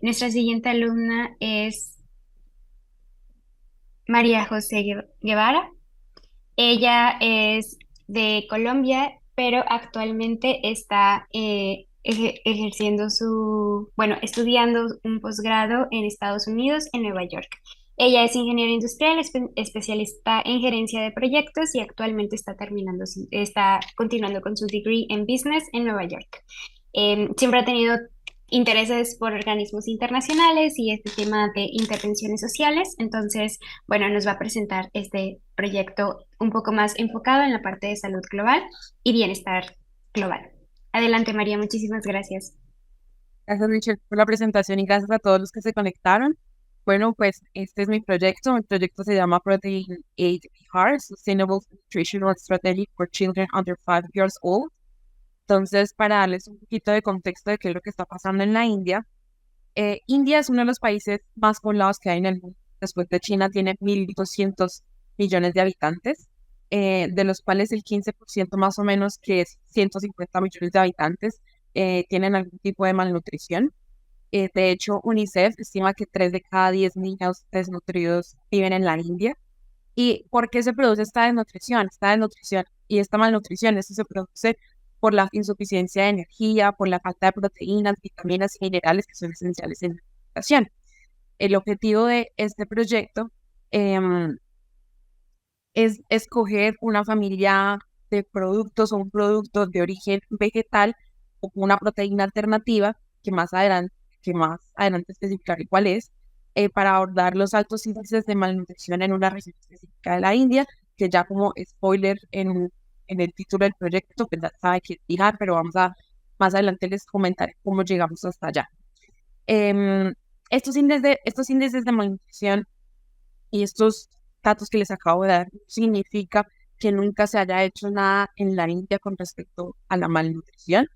Nuestra siguiente alumna es María José Guevara. Ella es de Colombia, pero actualmente está ejerciendo estudiando un posgrado en Estados Unidos, en Nueva York. Ella es ingeniera industrial, especialista en gerencia de proyectos y actualmente está continuando con su degree en business en Nueva York. Siempre ha tenido intereses por organismos internacionales y este tema de intervenciones sociales. Entonces, bueno, nos va a presentar este proyecto un poco más enfocado en la parte de salud global y bienestar global. Adelante, María, muchísimas gracias. Gracias, Michelle, por la presentación y gracias a todos los que se conectaron. Bueno, pues este es mi proyecto. Mi proyecto se llama Protein Aid Bihar, Sustainable Nutritional Strategy for Children Under 5 Years Old. Entonces, para darles un poquito de contexto de qué es lo que está pasando en la India, India es uno de los países más poblados que hay en el mundo. Después de China, tiene 1.200 millones de habitantes, de los cuales el 15% más o menos, que es 150 millones de habitantes, tienen algún tipo de malnutrición. De hecho, UNICEF estima que 3 de cada 10 niños desnutridos viven en la India. ¿Y por qué se produce esta desnutrición? Esta desnutrición y esta malnutrición, esto se produce por la insuficiencia de energía, por la falta de proteínas, vitaminas y minerales que son esenciales en la alimentación. El objetivo de este proyecto em, es escoger una familia de productos o un producto de origen vegetal o una proteína alternativa que más adelante especificaré cuál es, para abordar los altos índices de malnutrición en una región específica de la India, que ya como spoiler en el título del proyecto, pues ya sabe que es fijar, pero más adelante les comentaré cómo llegamos hasta allá. Em, estos índices de malnutrición y estos datos que les acabo de dar significa que nunca se haya hecho nada en la India con respecto a la malnutrición.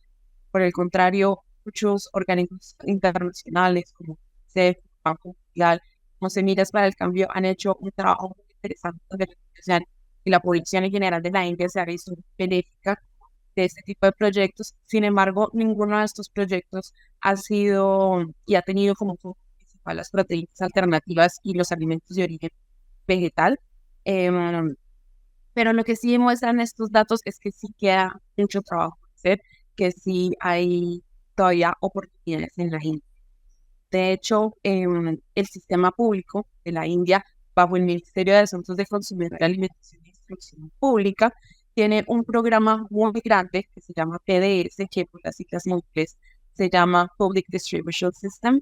Por el contrario, muchos organismos internacionales como CEF, Banco Mundial, como Semillas para el Cambio han hecho un trabajo muy interesante de la nutrición y la población en general de la India se ha visto benéfica de este tipo de proyectos. Sin embargo, ninguno de estos proyectos ha sido y ha tenido como foco principal las proteínas alternativas y los alimentos de origen vegetal. Em, pero lo que sí demuestran estos datos es que sí queda mucho trabajo por hacer, que sí hay todavía oportunidades en la India. De hecho, el sistema público de la India, bajo el Ministerio de Asuntos de Consumidor, Alimentación e Instrucción Pública, tiene un programa muy grande que se llama PDS, que por las siglas en inglés se llama Public Distribution System.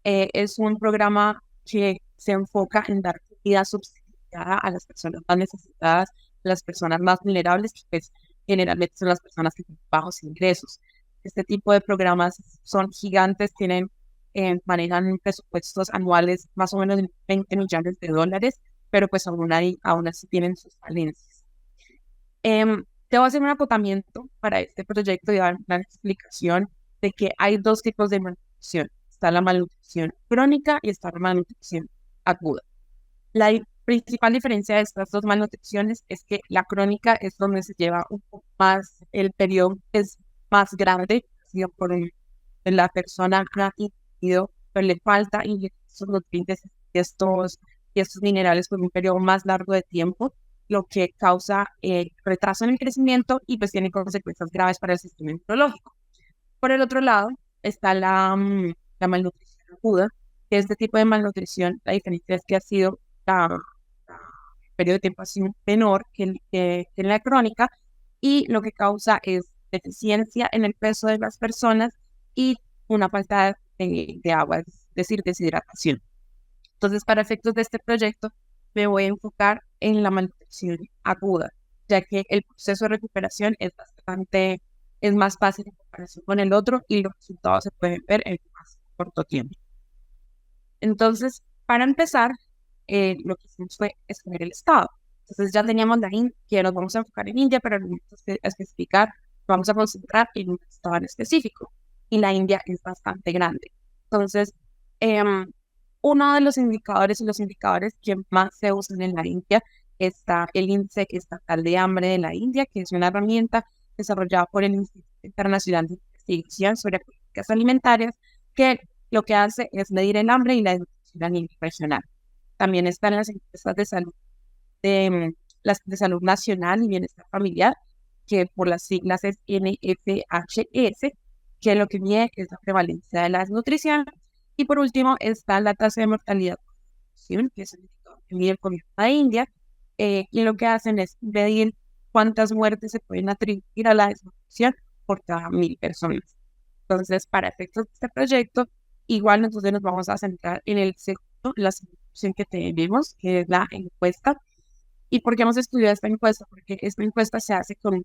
Es un programa que se enfoca en dar comida subsidiada a las personas más necesitadas, las personas más vulnerables, que pues, generalmente son las personas que tienen bajos ingresos. Este tipo de programas son gigantes, manejan presupuestos anuales más o menos de 20 millones de dólares, pero pues aún así tienen sus falencias. Te voy a hacer un acotamiento para este proyecto y dar una explicación de que hay dos tipos de malnutrición. Está la malnutrición crónica y está la malnutrición aguda. La principal diferencia de estas dos malnutriciones es que la crónica es donde se lleva un poco más, el periodo es más grande, sido por la persona ha ingerido, pero le falta ingerir estos nutrientes y estos minerales por un periodo más largo de tiempo, lo que causa retraso en el crecimiento y pues tiene consecuencias graves para el sistema inmunológico. Por el otro lado, está la malnutrición aguda, que este tipo de malnutrición, la diferencia es que ha sido el periodo de tiempo ha sido menor que en la crónica y lo que causa es deficiencia en el peso de las personas y una falta de agua, es decir, deshidratación. Entonces, para efectos de este proyecto, me voy a enfocar en la malnutrición aguda, ya que el proceso de recuperación es más fácil en comparación con el otro y los resultados se pueden ver en más corto tiempo. Entonces, para empezar, lo que hicimos fue escoger el estado. Entonces, ya teníamos la India, que nos vamos a enfocar en India, pero no vamos a especificar, vamos a concentrar en un estado en específico. Y la India es bastante grande. Entonces, em, uno de los indicadores que más se usan en la India está el índice estatal de hambre de la India, que es una herramienta desarrollada por el Instituto Internacional de Investigación sobre Políticas Alimentarias, que lo que hace es medir el hambre y la desnutrición a nivel regional. También están las encuestas de salud, las de salud nacional y bienestar familiar, que por las siglas es NFHS, que lo que mide es la prevalencia de la desnutrición. Y por último está la tasa de mortalidad por desnutrición, que es el indicador que mide el gobierno de India, y lo que hacen es medir cuántas muertes se pueden atribuir a la desnutrición por cada 1.000 personas. Entonces, para efectos de este proyecto, igual nosotros nos vamos a centrar en el segundo, la segunda opción que tenemos, que es la encuesta. ¿Y por qué hemos estudiado esta encuesta? Porque esta encuesta se hace con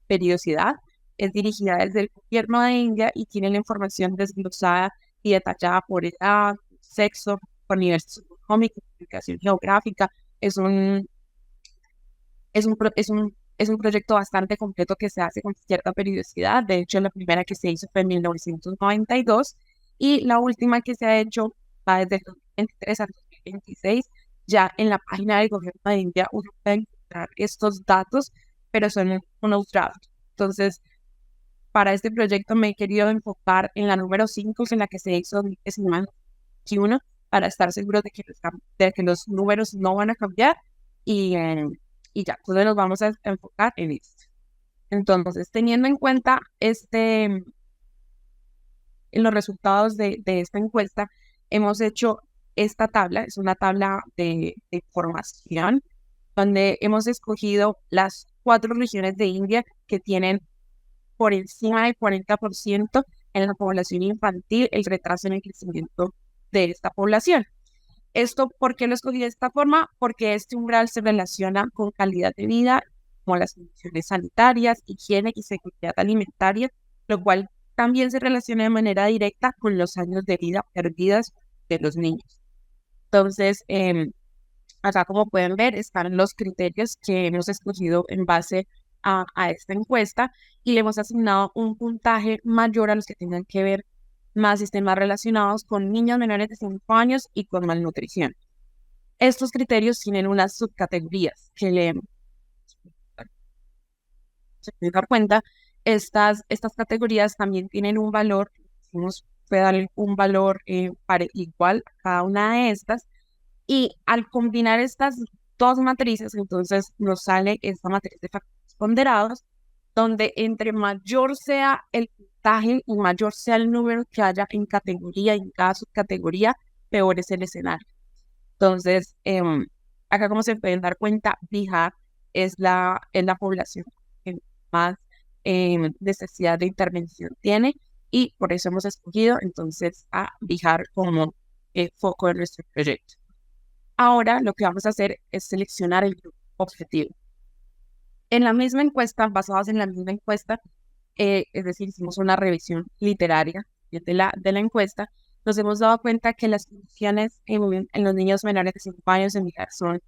periodicidad, es dirigida desde el gobierno de India y tiene la información desglosada y detallada por edad, sexo, por nivel socioeconómico, ubicación geográfica. Es un, es un proyecto bastante completo que se hace con cierta periodicidad. De hecho, la primera que se hizo fue en 1992 y la última que se ha hecho va desde el 2023 al 2026. Ya en la página del gobierno de India uno puede encontrar estos datos, pero son unos drafts. Entonces, para este proyecto me he querido enfocar en la número 5, en la que se hizo en 2021, para estar seguro de que los números no van a cambiar y, y ya, entonces nos vamos a enfocar en esto. Entonces, teniendo en cuenta en los resultados de esta encuesta, hemos hecho esta tabla, es una tabla de información, donde hemos escogido las 4 regiones de India que tienen por encima del 40% en la población infantil el retraso en el crecimiento de esta población. Esto, ¿por qué lo escogí de esta forma? Porque este umbral se relaciona con calidad de vida, como las condiciones sanitarias, higiene y seguridad alimentaria, lo cual también se relaciona de manera directa con los años de vida perdidas de los niños. Entonces, acá como pueden ver están los criterios que hemos escogido en base a esta encuesta y le hemos asignado un puntaje mayor a los que tengan que ver más sistemas relacionados con niños menores de 5 años y con malnutrición. Estos criterios tienen unas subcategorías que se pueden dar cuenta. Estas categorías también tienen un valor, nos puede dar un valor igual a cada una de estas. Y al combinar estas dos matrices, entonces nos sale esta matriz de factores ponderados, donde entre mayor sea el puntaje y mayor sea el número que haya en categoría y en cada subcategoría, peor es el escenario. Entonces, acá como se pueden dar cuenta, Bihar es la población que más necesidad de intervención tiene y por eso hemos escogido entonces a Bihar como foco de nuestro proyecto. Ahora lo que vamos a hacer es seleccionar el grupo objetivo. En la misma encuesta, basados en la misma encuesta, es decir, hicimos una revisión literaria de la encuesta, nos hemos dado cuenta que las condiciones en los niños menores de 5 años en Bihar son,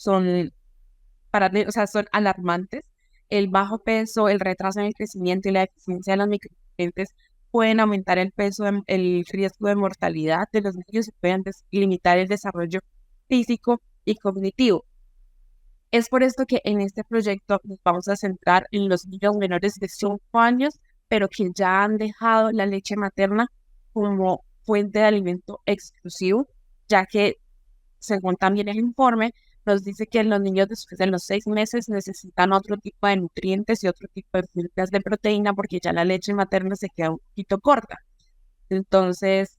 o sea, son alarmantes. El bajo peso, el retraso en el crecimiento y la deficiencia de los micronutrientes pueden aumentar el riesgo de mortalidad de los niños y pueden limitar el desarrollo físico y cognitivo. Es por esto que en este proyecto nos vamos a centrar en los niños menores de 5 años, pero que ya han dejado la leche materna como fuente de alimento exclusivo, ya que, según también el informe, nos dice que los niños después de los 6 meses necesitan otro tipo de nutrientes y otro tipo de fuentes de proteína porque ya la leche materna se queda un poquito corta. Entonces,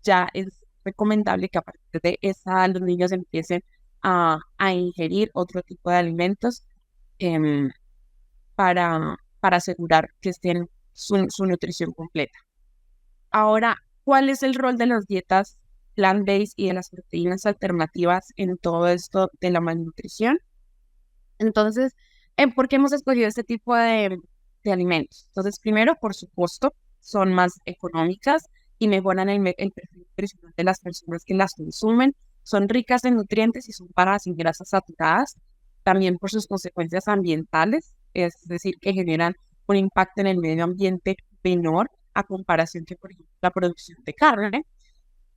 ya es recomendable que a partir de esa los niños empiecen a ingerir otro tipo de alimentos em, para asegurar que estén su nutrición completa. Ahora, ¿cuál es el rol de las dietas plant-based y de las proteínas alternativas en todo esto de la malnutrición? Entonces, ¿por qué hemos escogido este tipo de alimentos? Entonces, primero, por su costo, son más económicas y mejoran el perfil nutricional de las personas que las consumen. Son ricas en nutrientes y son bajas en grasas saturadas. También por sus consecuencias ambientales, es decir, que generan un impacto en el medio ambiente menor a comparación que, por ejemplo, la producción de carne.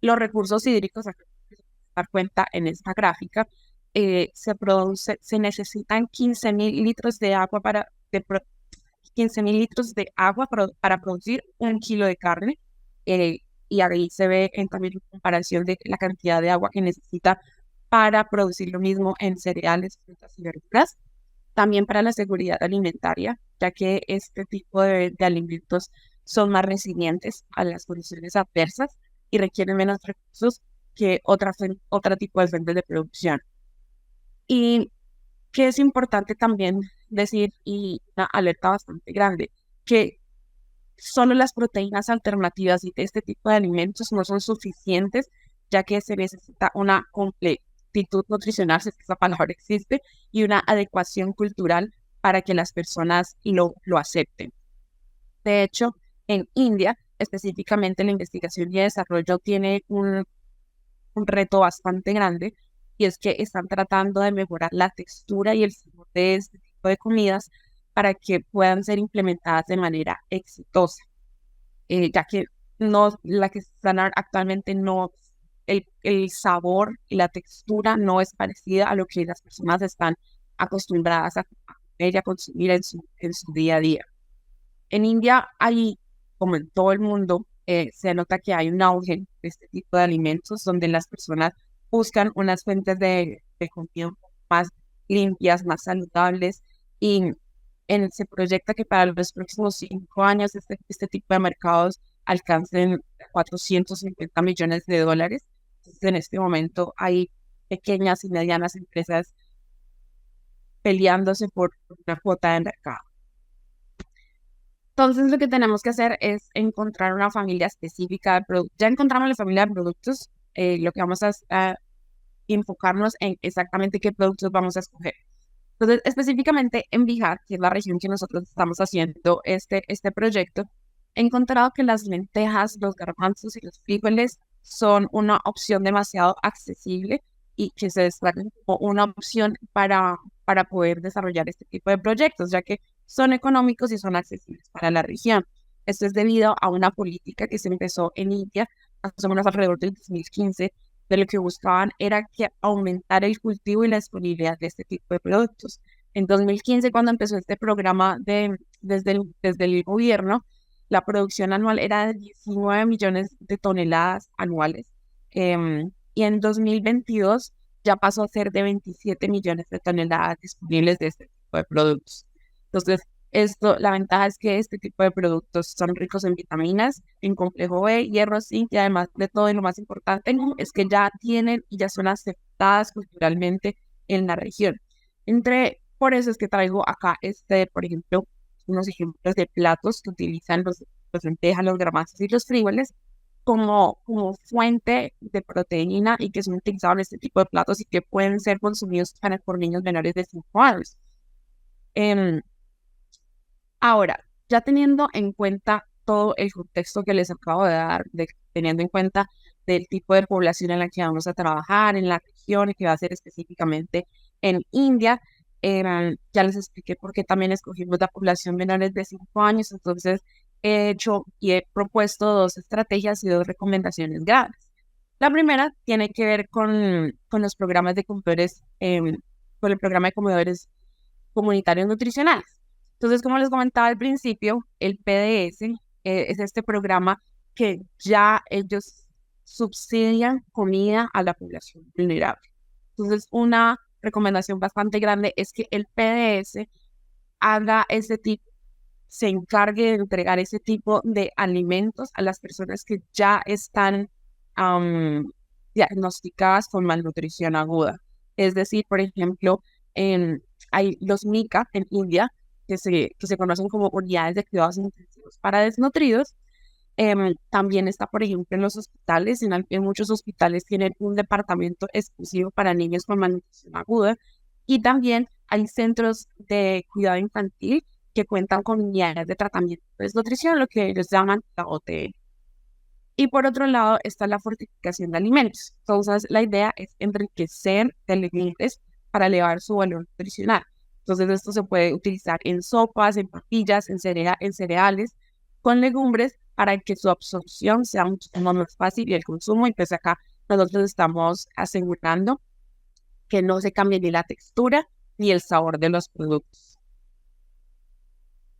Los recursos hídricos, acá se puede dar cuenta en esta gráfica, se necesitan 15.000 litros de agua 15.000 litros de agua para producir 1 kilo de carne. y ahí se ve también en comparación de la cantidad de agua que necesita para producir lo mismo en cereales, frutas y verduras. También para la seguridad alimentaria, ya que este tipo de alimentos son más resilientes a las condiciones adversas y requieren menos recursos que otro tipo de fuentes de producción. Y que es importante también decir, y una alerta bastante grande, que solo las proteínas alternativas y de este tipo de alimentos no son suficientes, ya que se necesita una completitud nutricional, si es que esa palabra existe, y una adecuación cultural para que las personas lo acepten. De hecho, en India, específicamente la investigación y desarrollo tiene un reto bastante grande, y es que están tratando de mejorar la textura y el sabor de este tipo de comidas para que puedan ser implementadas de manera exitosa, ya que no, la que están actualmente no, el sabor y la textura no es parecida a lo que las personas están acostumbradas a comer y a consumir en su día a día. En India hay, como en todo el mundo, se nota que hay un auge de este tipo de alimentos donde las personas buscan unas fuentes de comida un poco más limpias, más saludables, y se proyecta que para los próximos 5 años este tipo de mercados alcancen 450 millones de dólares. Entonces, en este momento hay pequeñas y medianas empresas peleándose por una cuota de mercado. Entonces, lo que tenemos que hacer es encontrar una familia específica de productos. Ya encontramos la familia de productos, lo que vamos a enfocarnos en exactamente qué productos vamos a escoger. Entonces, específicamente en Bihar, que es la región que nosotros estamos haciendo este proyecto, he encontrado que las lentejas, los garbanzos y los frijoles son una opción demasiado accesible y que se destacan como una opción para poder desarrollar este tipo de proyectos, ya que son económicos y son accesibles para la región. Esto es debido a una política que se empezó en India, más o menos alrededor del 2015, de lo que buscaban era que aumentar el cultivo y la disponibilidad de este tipo de productos. En 2015, cuando empezó este programa desde el gobierno, la producción anual era de 19 millones de toneladas anuales, y en 2022 ya pasó a ser de 27 millones de toneladas disponibles de este tipo de productos. Entonces, la ventaja es que este tipo de productos son ricos en vitaminas, en complejo B, hierro, zinc, y además de todo, y lo más importante es que ya tienen y ya son aceptadas culturalmente en la región. Por eso es que traigo acá, por ejemplo, unos ejemplos de platos que utilizan los lentejas, los garbanzos y los frijoles como fuente de proteína, y que son utilizados en este tipo de platos y que pueden ser consumidos por niños menores de 5 años. Em, Ahora, ya teniendo en cuenta todo el contexto que les acabo de dar, teniendo en cuenta del tipo de población en la que vamos a trabajar, en la región, y que va a ser específicamente en India, ya les expliqué por qué también escogimos la población menores de 5 años. Entonces he hecho y he propuesto 2 estrategias y 2 recomendaciones grandes. La primera tiene que ver con los programas de comedores, con el programa de comedores comunitarios nutricionales. Entonces, como les comentaba al principio, el PDS es este programa que ya ellos subsidian comida a la población vulnerable. Entonces, una recomendación bastante grande es que el PDS haga se encargue de entregar ese tipo de alimentos a las personas que ya están diagnosticadas con malnutrición aguda. Es decir, por ejemplo, hay los MICA en India, que se conocen como unidades de cuidados intensivos para desnutridos. También está, por ejemplo, en los hospitales. En muchos hospitales tienen un departamento exclusivo para niños con malnutrición aguda. Y también hay centros de cuidado infantil que cuentan con unidades de tratamiento de desnutrición, lo que ellos llaman la OTN. Y por otro lado está la fortificación de alimentos. Entonces, la idea es enriquecer de alimentos para elevar su valor nutricional. Entonces, esto se puede utilizar en sopas, en papillas, en cereales, con legumbres, para que su absorción sea muchísimo más fácil y el consumo. Y pues acá nosotros estamos asegurando que no se cambie ni la textura ni el sabor de los productos.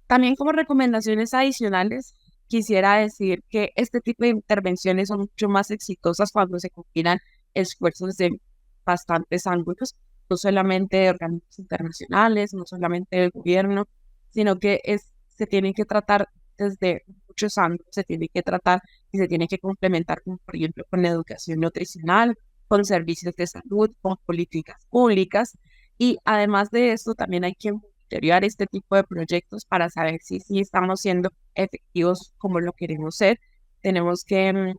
También, como recomendaciones adicionales, quisiera decir que este tipo de intervenciones son mucho más exitosas cuando se combinan esfuerzos de bastantes ángulos, no solamente de organismos internacionales, no solamente del gobierno, sino que se tienen que tratar desde muchos ángulos, se tiene que tratar y se tiene que complementar, como por ejemplo, con la educación nutricional, con servicios de salud, con políticas públicas. Y además de esto, también hay que monitorear este tipo de proyectos para saber si estamos siendo efectivos como lo queremos ser. Tenemos que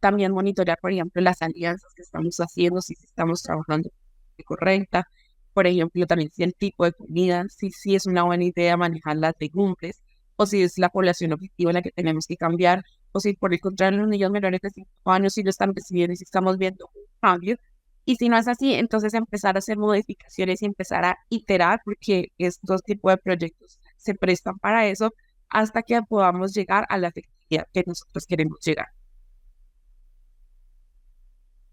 también monitorear, por ejemplo, las alianzas que estamos haciendo, si estamos trabajando de correcta. Por ejemplo, también si el tipo de comida, si es una buena idea manejar las legumbres, o si es la población objectiva la que tenemos que cambiar, o si por el contrario los niños menores de 5 años sí lo están recibiendo y si estamos viendo un cambio. Y si no es así, entonces empezar a hacer modificaciones y empezar a iterar, porque estos tipos de proyectos se prestan para eso hasta que podamos llegar a la efectividad que nosotros queremos llegar.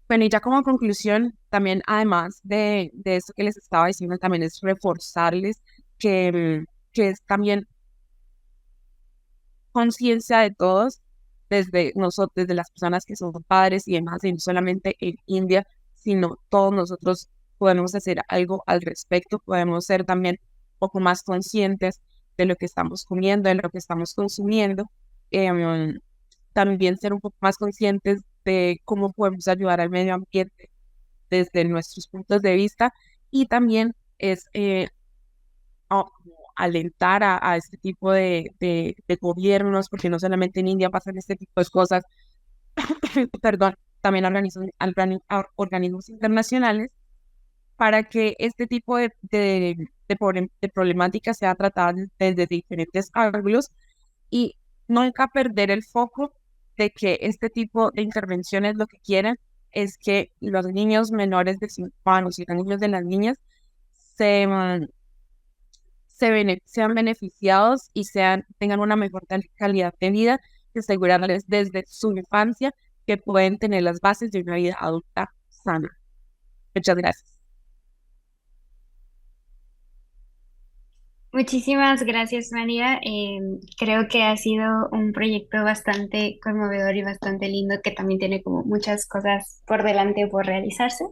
Bueno, y ya como conclusión, también además de esto que les estaba diciendo, también es reforzarles que es también conciencia de todos, desde nosotros, desde las personas que son padres y demás, y no solamente en India, sino todos nosotros podemos hacer algo al respecto, podemos ser también un poco más conscientes de lo que estamos comiendo, de lo que estamos consumiendo, también ser un poco más conscientes de cómo podemos ayudar al medio ambiente desde nuestros puntos de vista y también es como alentar a este tipo de gobiernos, porque no solamente en India pasan este tipo de cosas, perdón, también organismos internacionales, para que este tipo de problemáticas sea tratada desde diferentes ángulos y nunca perder el foco de que este tipo de intervenciones lo que quieren es que los niños menores de 5 años y los niños de las niñas se, sean beneficiados y tengan una mejor calidad de vida y asegurarles desde su infancia que pueden tener las bases de una vida adulta sana. Muchas gracias. Muchísimas gracias, María. Creo que ha sido un proyecto bastante conmovedor y bastante lindo que también tiene como muchas cosas por delante por realizarse.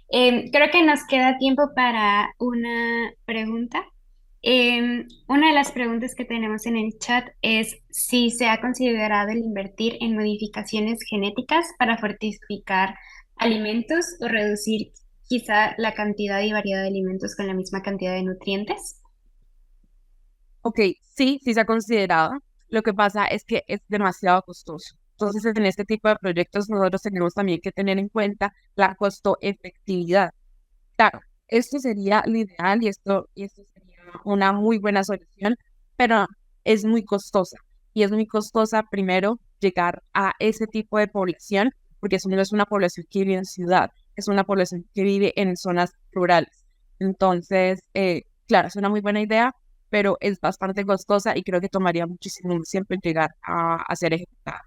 Creo que nos queda tiempo para una pregunta. Una de las preguntas que tenemos en el chat es si se ha considerado el invertir en modificaciones genéticas para fortificar alimentos o reducir quizá la cantidad y variedad de alimentos con la misma cantidad de nutrientes. Ok, sí se ha considerado. Lo que pasa es que es demasiado costoso. Entonces, en este tipo de proyectos nosotros tenemos también que tener en cuenta la costo-efectividad. Claro, esto sería lo ideal y esto sería una muy buena solución, pero es muy costosa. Y es muy costosa primero llegar a ese tipo de población, porque eso no es una población que vive en ciudad, es una población que vive en zonas rurales. Entonces, claro, es una muy buena idea, pero es bastante costosa y creo que tomaría muchísimo tiempo en llegar a ser ejecutada.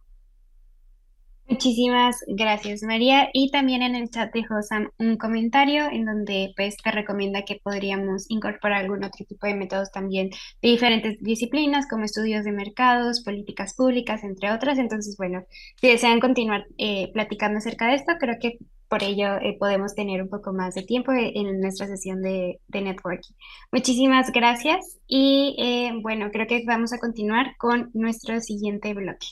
Muchísimas gracias, María. Y también en el chat dejó Sam un comentario en donde pues te recomienda que podríamos incorporar algún otro tipo de métodos también de diferentes disciplinas como estudios de mercados, políticas públicas, entre otras. Entonces, bueno, si desean continuar platicando acerca de esto, creo que por ello podemos tener un poco más de tiempo en nuestra sesión de networking. Muchísimas gracias y bueno, creo que vamos a continuar con nuestro siguiente bloque.